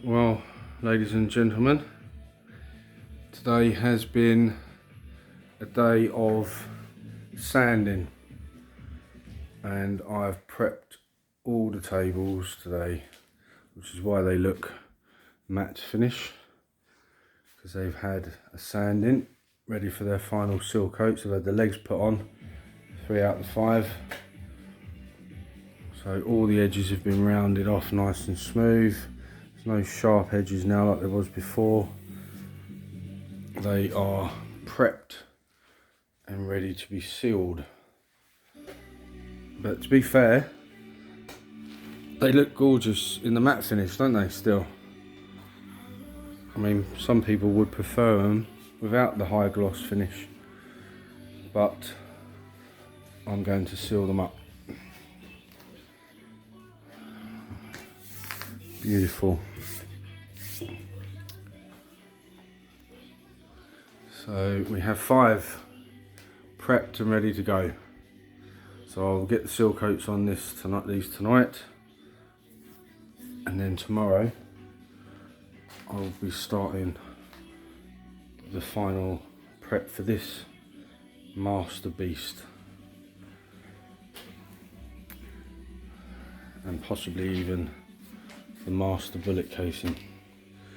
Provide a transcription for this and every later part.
Well, ladies and gentlemen, today has been a day of sanding, and I've prepped all the tables today, which is why they look matte finish, because they've had a sanding ready for their final seal coats. They've had the legs put on, 3 out of 5. So all the edges have been rounded off nice and smooth. There's no sharp edges now like there was before. They are prepped and ready to be sealed. But to be fair, they look gorgeous in the matte finish, don't they, still? I mean, some people would prefer them without the high gloss finish, but I'm going to seal them up. Beautiful. So we have 5 prepped and ready to go. So I'll get the seal coats on these tonight, and then tomorrow I'll be starting the final prep for this master beast, and possibly even the master bullet casing,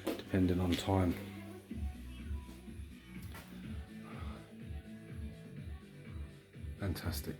depending on time. Fantastic.